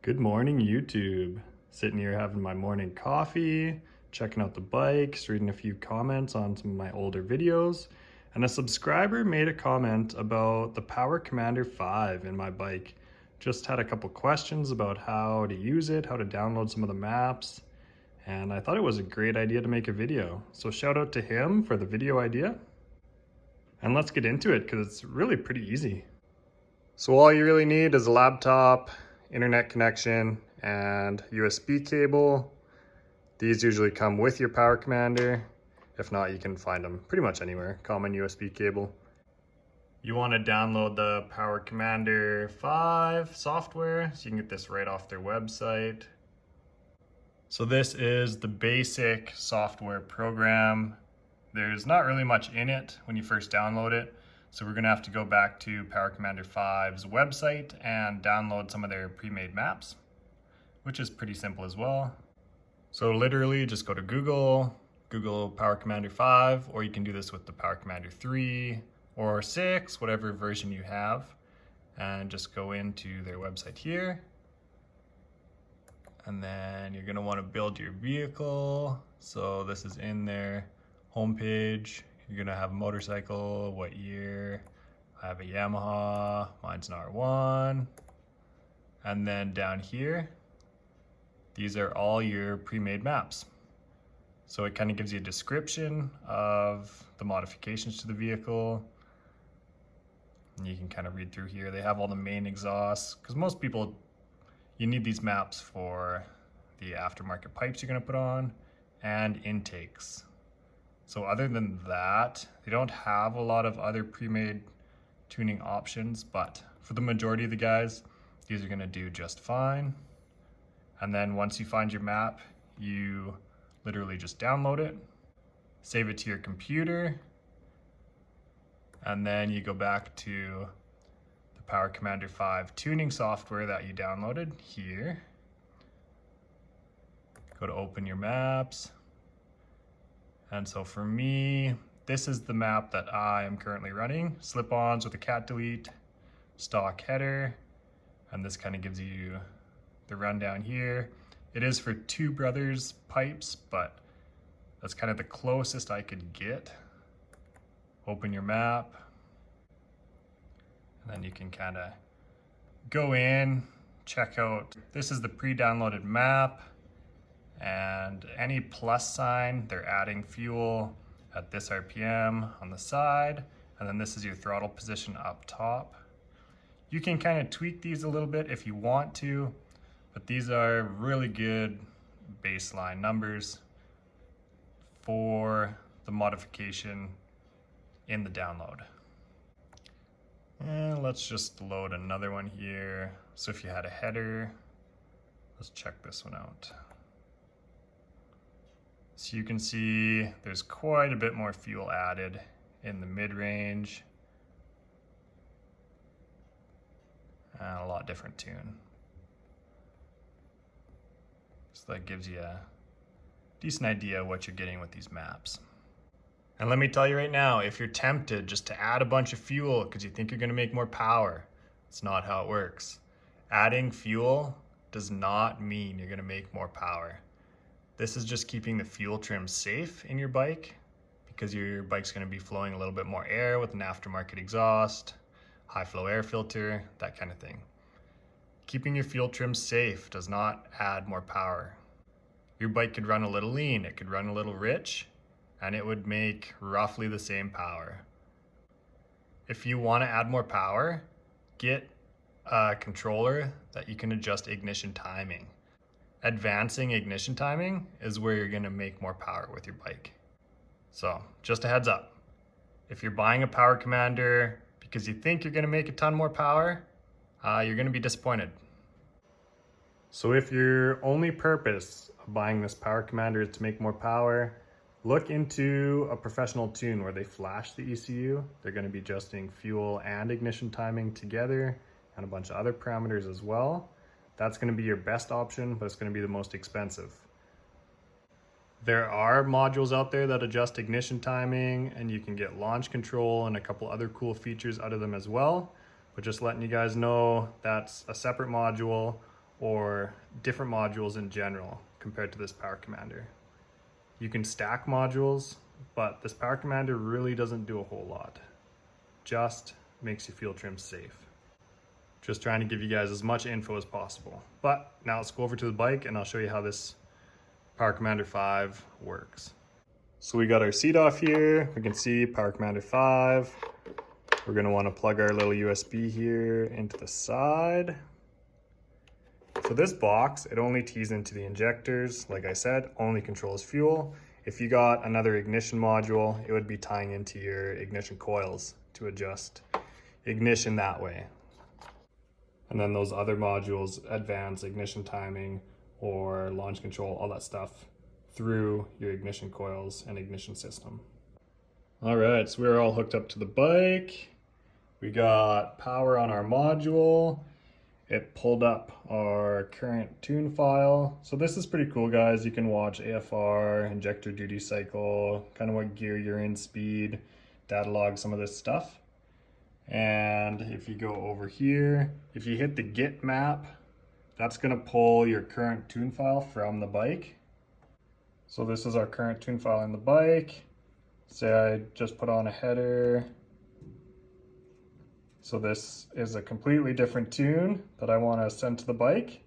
Good morning, YouTube. Sitting here having my morning coffee, checking out the bikes, reading a few comments on some of my older videos, and a subscriber made a comment about the Power Commander 5 in my bike. Just had a couple questions about how to use it, how to download some of the maps, and I thought it was a great idea to make a video. So shout out to him for the video idea. And let's get into it because it's really pretty easy. So all you really need is a laptop, internet connection, and USB cable. These usually come with your Power Commander. If not, you can find them pretty much anywhere, common USB cable. You want to download the Power Commander 5 software, so you can get this right off their website. So this is the basic software program. There's not really much in it when you first download it. So we're gonna have to go back to Power Commander 5's website and download some of their pre-made maps, which is pretty simple as well. So literally just go to Google Power Commander 5, or you can do this with the Power Commander 3 or 6, whatever version you have, and just go into their website here. And then you're gonna wanna build your vehicle. So this is in their homepage. You're gonna have a motorcycle, what year. I have a Yamaha, mine's an R1. And then down here, these are all your pre-made maps. So it kind of gives you a description of the modifications to the vehicle. And you can kind of read through here. They have all the main exhausts, because most people, you need these maps for the aftermarket pipes you're gonna put on and intakes. So other than that, they don't have a lot of other pre-made tuning options, but for the majority of the guys, these are gonna do just fine. And then once you find your map, you literally just download it, save it to your computer, and then you go back to the Power Commander 5 tuning software that you downloaded here. Go to open your maps. And so for me, this is the map that I am currently running. Slip-ons with a cat delete, stock header, and this kind of gives you the rundown here. It is for Two Brothers pipes, but that's kind of the closest I could get. Open your map, and then you can kind of go in, check out. This is the pre-downloaded map. And any plus sign, they're adding fuel at this RPM on the side, and then this is your throttle position up top. You can kind of tweak these a little bit if you want to, but these are really good baseline numbers for the modification in the download. And let's just load another one here. So if you had a header, let's check this one out. So you can see there's quite a bit more fuel added in the mid-range and a lot different tune. So that gives you a decent idea of what you're getting with these maps. And let me tell you right now, if you're tempted just to add a bunch of fuel because you think you're gonna make more power, it's not how it works. Adding fuel does not mean you're gonna make more power. This is just keeping the fuel trim safe in your bike because your bike's gonna be flowing a little bit more air with an aftermarket exhaust, high flow air filter, that kind of thing. Keeping your fuel trim safe does not add more power. Your bike could run a little lean, it could run a little rich, and it would make roughly the same power. If you wanna add more power, get a controller that you can adjust ignition timing. Advancing ignition timing is where you're gonna make more power with your bike. So just a heads up, if you're buying a Power Commander because you think you're gonna make a ton more power, you're gonna be disappointed. So if your only purpose of buying this Power Commander is to make more power, look into a professional tune where they flash the ECU. They're gonna be adjusting fuel and ignition timing together and a bunch of other parameters as well. That's gonna be your best option, but it's gonna be the most expensive. There are modules out there that adjust ignition timing, and you can get launch control and a couple other cool features out of them as well. But just letting you guys know, that's a separate module. or different modules in general compared to this power commander. You can stack modules, but this power commander really doesn't do a whole lot. Just makes your fuel trim safe. Just trying to give you guys as much info as possible. But now let's go over to the bike and I'll show you how this Power Commander 5 works. So we got our seat off here. We can see Power Commander 5. We're gonna wanna plug our little USB here into the side. So this box, it only tees into the injectors. Like I said, only controls fuel. If you got another ignition module, it would be tying into your ignition coils to adjust ignition that way. And then those other modules advance ignition timing or launch control, all that stuff through your ignition coils and ignition system. All right, so we're all hooked up to the bike. We got power on our module. It pulled up our current tune file. So this is pretty cool, guys. You can watch AFR, injector duty cycle, kind of what gear you're in, speed, data log, some of this stuff. And if you go over here, if you hit the Git map, that's gonna pull your current tune file from the bike. So this is our current tune file in the bike. Say I just put on a header. So this is a completely different tune that I wanna send to the bike.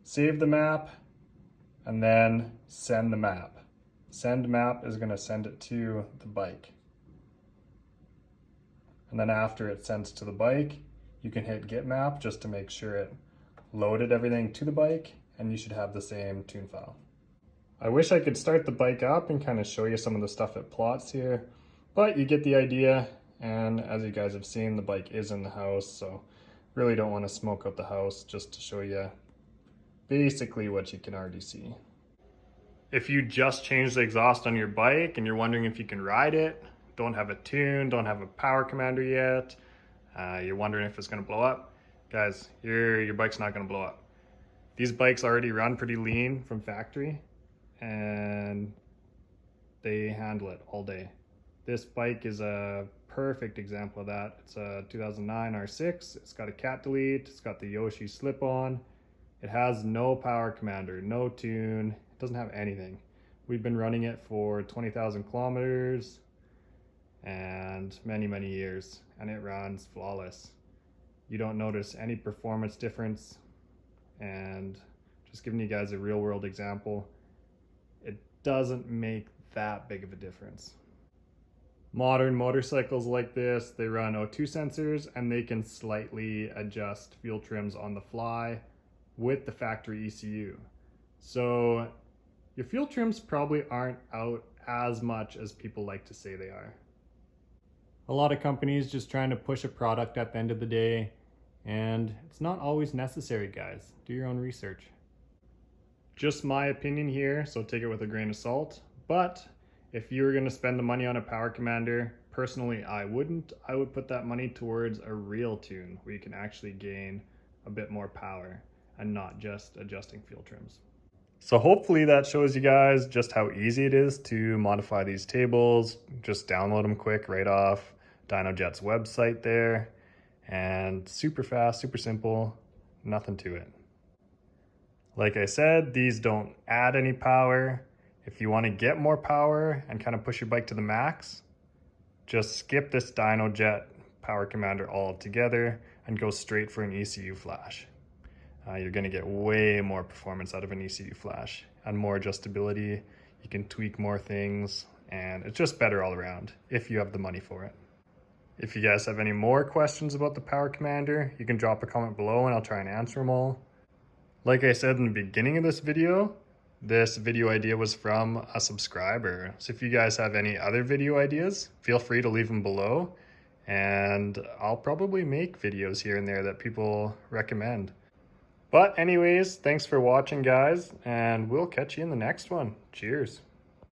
Save the map, and then send the map. Send map is gonna send it to the bike. And then after it sends to the bike, you can hit Git map just to make sure it loaded everything to the bike, and you should have the same tune file. I wish I could start the bike up and kind of show you some of the stuff it plots here, but you get the idea. And as you guys have seen, the bike is in the house, so really don't want to smoke out the house, just to show you basically what you can already see. If you just changed the exhaust on your bike and you're wondering if you can ride it, don't have a tune, don't have a power commander yet, you're wondering if it's going to blow up, guys, your bike's not going to blow up. These bikes already run pretty lean from factory and they handle it all day. This bike is a perfect example of that. It's a 2009 R6. It's got a cat delete. It's got the Yoshi slip-on. It has no power commander, no tune. It doesn't have anything. We've been running it for 20,000 kilometers and many, many years, and it runs flawless. You don't notice any performance difference, and just giving you guys a real world example, it doesn't make that big of a difference. Modern motorcycles like this, they run O2 sensors and they can slightly adjust fuel trims on the fly with the factory ECU. So your fuel trims probably aren't out as much as people like to say they are. A lot of companies just trying to push a product at the end of the day, and it's not always necessary, guys. Do your own research. Just my opinion here, so take it with a grain of salt, but if you were going to spend the money on a power commander, personally I wouldn't. I would put that money towards a real tune where you can actually gain a bit more power and not just adjusting fuel trims. So hopefully that shows you guys just how easy it is to modify these tables. Just download them quick right off DynoJet's website there, and super fast, super simple, nothing to it. Like I said, these don't add any power. If you want to get more power and kind of push your bike to the max, just skip this DynoJet power commander altogether and go straight for an ECU flash. You're going to get way more performance out of an ECU flash and more adjustability. You can tweak more things, and it's just better all around if you have the money for it. If you guys have any more questions about the power commander, you can drop a comment below and I'll try and answer them all. Like I said in the beginning of this video idea was from a subscriber. So if you guys have any other video ideas, feel free to leave them below, and I'll probably make videos here and there that people recommend. But anyways, thanks for watching, guys, and we'll catch you in the next one. Cheers.